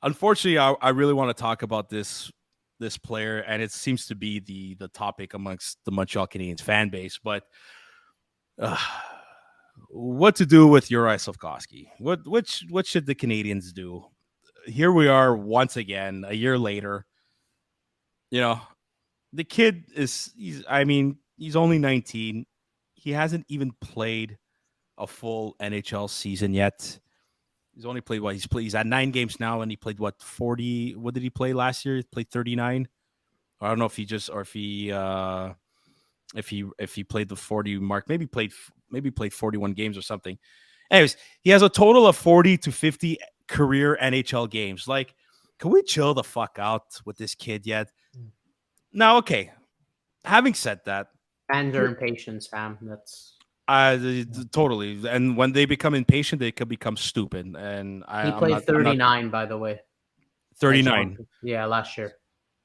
unfortunately, I really want to talk about this player, and it seems to be the topic amongst the Montreal Canadiens fan base. But uh, what to do with Juraj Slafkovsky? What should the Canadiens do? Here we are once again, a year later. You know, the kid he's only 19. He hasn't even played a full NHL season yet. He's only played he's at 9 games now, and he played 40. What did he play last year? He played 39. I don't know if he just or if he played the 40 mark. Maybe played 41 games or something. Anyways, he has a total of 40 to 50 career NHL games. Like, can we chill the fuck out with this kid yet? Now, okay. Having said that, fans are impatient, Sam. That's totally. And when they become impatient, they could become stupid. And he played 39, by the way. 39. Yeah, last year.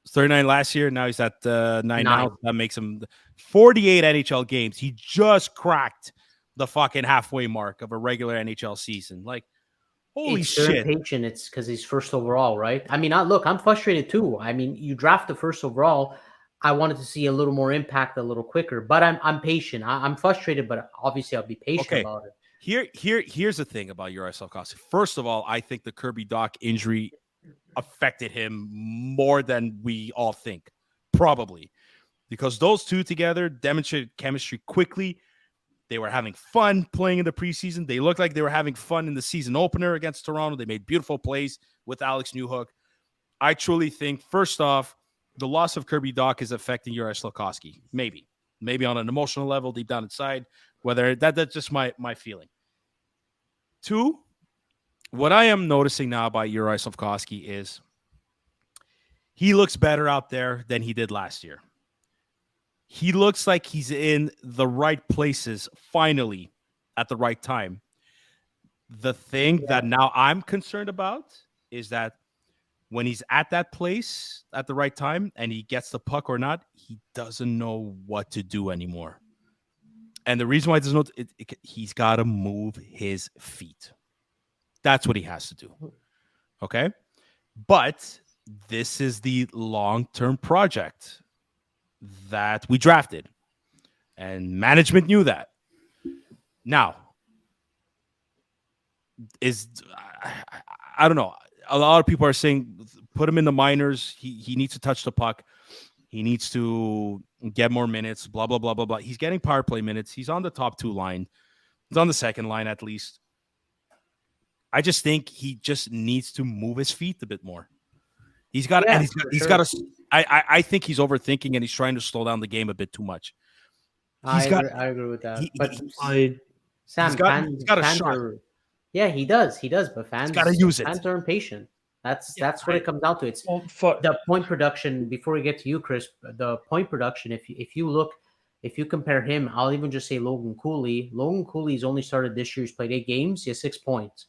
39 last year. Now he's at 9 now. That makes him 48 NHL games. He just cracked the fucking halfway mark of a regular NHL season. Like, holy shit. Impatient. It's because he's first overall, right? I mean, look, I'm frustrated too. I mean, you draft the first overall. I wanted to see a little more impact a little quicker, but I'm patient. I'm frustrated, but obviously I'll be patient about it. Here's the thing about Juraj Slafkovsky. First of all, I think the Kirby Dach injury affected him more than we all think, probably, because those two together demonstrated chemistry quickly. They were having fun playing in the preseason. They looked like they were having fun in the season opener against Toronto. They made beautiful plays with Alex Newhook. I truly think, first off, the loss of Kirby Dach is affecting Juraj Slafkovsky. Maybe on an emotional level, deep down inside. Whether that's just my feeling. Two, what I am noticing now about Juraj Slafkovsky is he looks better out there than he did last year. He looks like he's in the right places finally at the right time. The thing that now I'm concerned about is that when he's at that place at the right time and he gets the puck or not, he doesn't know what to do anymore. And the reason why he doesn't know, he's got to move his feet. That's what he has to do. Okay? But this is the long-term project that we drafted. And management knew that. Now, I don't know. A lot of people are saying put him in the minors. He needs to touch the puck. He needs to get more minutes, blah, blah, blah, blah, blah. He's getting power play minutes. He's on the top 2 line. He's on the second line at least. I just think he just needs to move his feet a bit more. He's got to. I think he's overthinking and he's trying to slow down the game a bit too much. I agree with that. Sam, he's got a shot. Yeah, he does. But fans got to use it. Fans are impatient. That's what it comes down to. It's the point production. Before we get to you, Chris, the point production. If you compare him, I'll even just say Logan Cooley. Logan Cooley's only started this year. He's played 8 games. He has 6 points.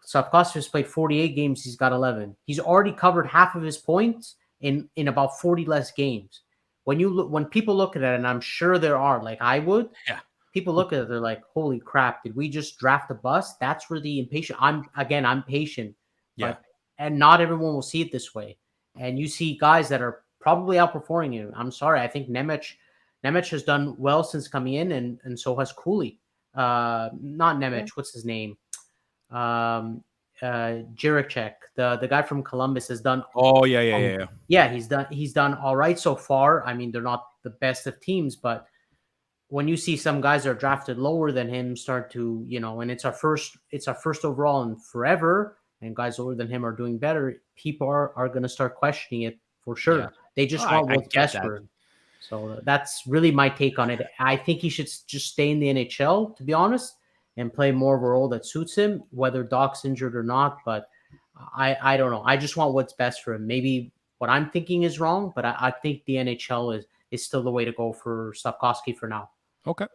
Slafkovsky has played 48 games. He's got 11. He's already covered half of his points in about 40 less games. When people look at it, and I'm sure there are, like I would. Yeah. People look at it, they're like, "Holy crap! Did we just draft a bust?" That's where the impatient. I'm patient, and not everyone will see it this way. And you see guys that are probably outperforming you. I'm sorry, I think Nemec has done well since coming in, and so has Cooley. Not Nemec, what's his name? Jiricek, the guy from Columbus has done. Oh yeah. Yeah, he's done all right so far. I mean, they're not the best of teams, but when you see some guys that are drafted lower than him start to, and it's our first overall in forever, and guys lower than him are doing better, people are going to start questioning it for sure. Yeah. They just want what's best for him. So that's really my take on it. I think he should just stay in the NHL, to be honest, and play more of a role that suits him, whether Doc's injured or not. But I don't know. I just want what's best for him. Maybe what I'm thinking is wrong, but I think the NHL is still the way to go for Slafkovsky for now. Okay.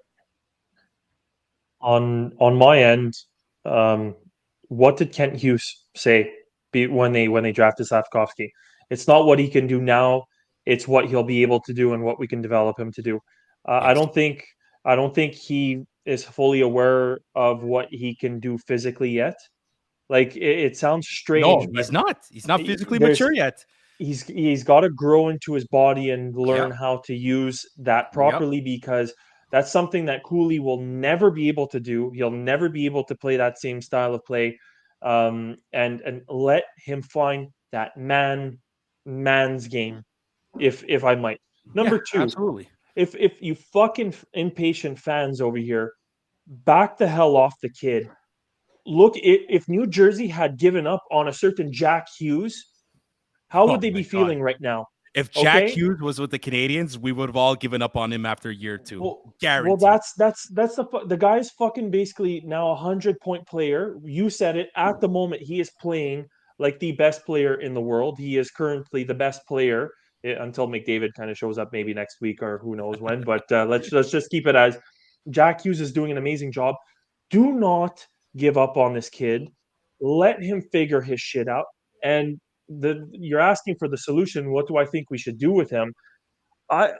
On my end, what did Kent Hughes say when they drafted Slafkovsky? It's not what he can do now; it's what he'll be able to do and what we can develop him to do. Yes. I don't think he is fully aware of what he can do physically yet. Like it sounds strange, No, but he's not. He's not physically there's mature yet. he's got to grow into his body and learn Yep. how to use that Yep. properly, because that's something that Cooley will never be able to do. He'll never be able to play that same style of play. And let him find that man's game, if I might. Yeah, Number two, absolutely. if you fucking impatient fans over here, back the hell off the kid. Look, if New Jersey had given up on a certain Jack Hughes, how Oh would they my be God. feeling right now? If Jack Okay. Hughes was with the Canadians, we would have all given up on him after year two. Well, Guaranteed. that's the guy's fucking basically now 100-point player. You said it. At the moment, he is playing like the best player in the world. He is currently the best player until McDavid kind of shows up maybe next week or who knows when. But let's just keep it as Jack Hughes is doing an amazing job. Do not give up on this kid. Let him figure his shit out. And you're asking for the solution. What do I think we should do with him? I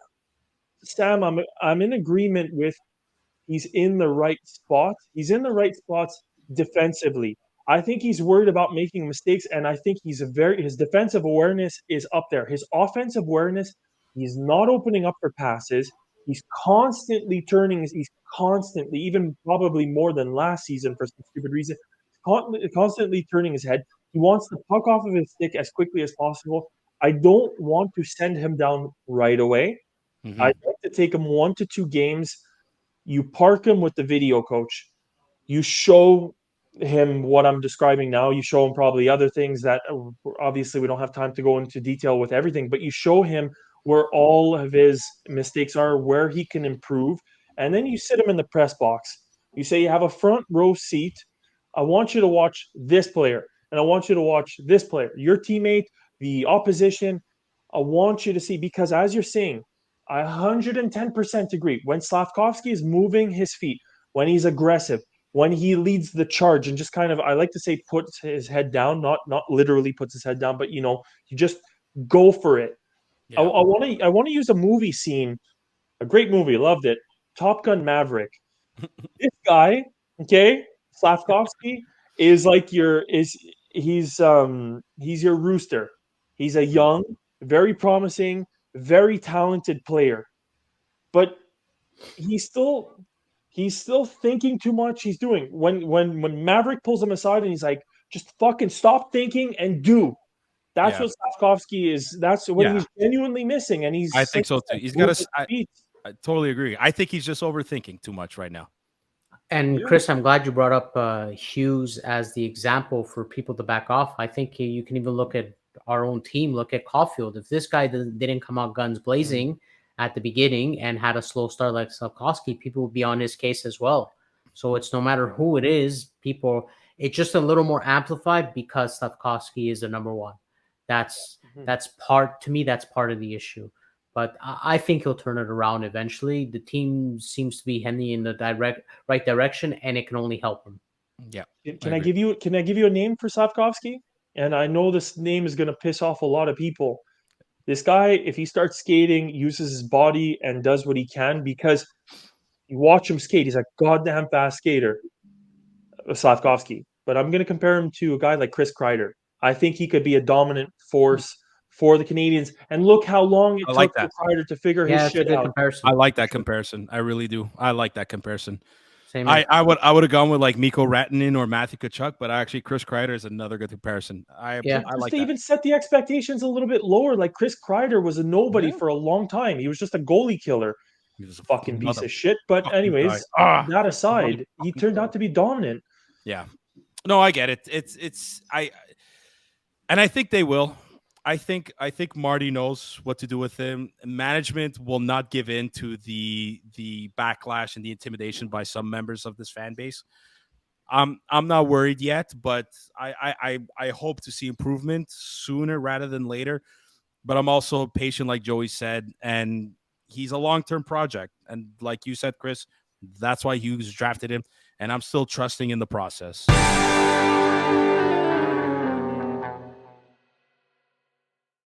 Sam, I'm in agreement with he's in the right spot. He's in the right spots defensively. I think he's worried about making mistakes, and I think his defensive awareness is up there. His offensive awareness, he's not opening up for passes. He's constantly, even probably more than last season for some stupid reason, constantly turning his head. He wants the puck off of his stick as quickly as possible. I don't want to send him down right away. Mm-hmm. I'd like to take him 1 to 2 games. You park him with the video coach. You show him what I'm describing now. You show him probably other things that obviously we don't have time to go into detail with everything, but you show him where all of his mistakes are, where he can improve, and then you sit him in the press box. You say you have a front row seat. I want you to watch this player, and I want you to watch this player, your teammate, the opposition. I want you to see, because as you're saying, I 110% agree. When Slafkovsky is moving his feet, when he's aggressive, when he leads the charge and just kind of, I like to say, puts his head down, not literally puts his head down, but you just go for it. I Yeah. want to use a movie scene, a great movie, loved it. Top Gun Maverick. This guy, okay, Slafkovsky is like he's your rooster. He's a Mhm. young, very promising, very talented player, but he's still thinking too much. He's doing when Maverick pulls him aside and he's like, just fucking stop thinking and do. That's Yeah. what Slavkovsky is. That's what Yeah. he's genuinely missing. And I he's like think I so too. said, He's got moving to. his feet. I totally agree. I think he's just overthinking too much right now. And Yeah. Chris, I'm glad you brought up Hughes as the example for people to back off. I think you can even look at our own team. Look at Caulfield. If this guy didn't come out guns blazing at the beginning and had a slow start like Slafkovsky, people would be on his case as well. So it's no matter who it is, people. It's just a little more amplified because Slafkovsky is the number one. That's Mhm. that's part to me. That's part of the issue. But I think he'll turn it around eventually. The team seems to be heading in the right direction, and it can only help him. Yeah. I Can I agree. give you a name for Slavkovsky? And I know this name is going to piss off a lot of people. This guy, if he starts skating, uses his body and does what he can, because you watch him skate, he's a goddamn fast skater, Slavkovsky. But I'm going to compare him to a guy like Chris Kreider. I think he could be a dominant force for the Canadiens. And look how long I it like took for that. Kreider to figure his Yeah, it's a shit good out. comparison. I like that comparison. I really do. I like that comparison. Same I, here. I would I would have gone with like Mikko Rantanen or Matthew Tkachuk, but actually Chris Kreider is another good comparison. Yeah. I Just like to that. even set the expectations a little bit lower, like Chris Kreider was a nobody Yeah. for a long time. He was just a goalie killer, He was fucking piece another of shit. But fucking guy. anyways, Ah, that another aside, he fucking turned guy. out to be dominant. Yeah. No, I get it. It's and I think they will. I think Marty knows what to do with him. Management will not give in to the backlash and the intimidation by some members of this fan base. I'm not worried yet, but I hope to see improvement sooner rather than later. But I'm also patient, like Joey said, and he's a long-term project. And like you said, Chris, that's why Hughes drafted him, and I'm still trusting in the process.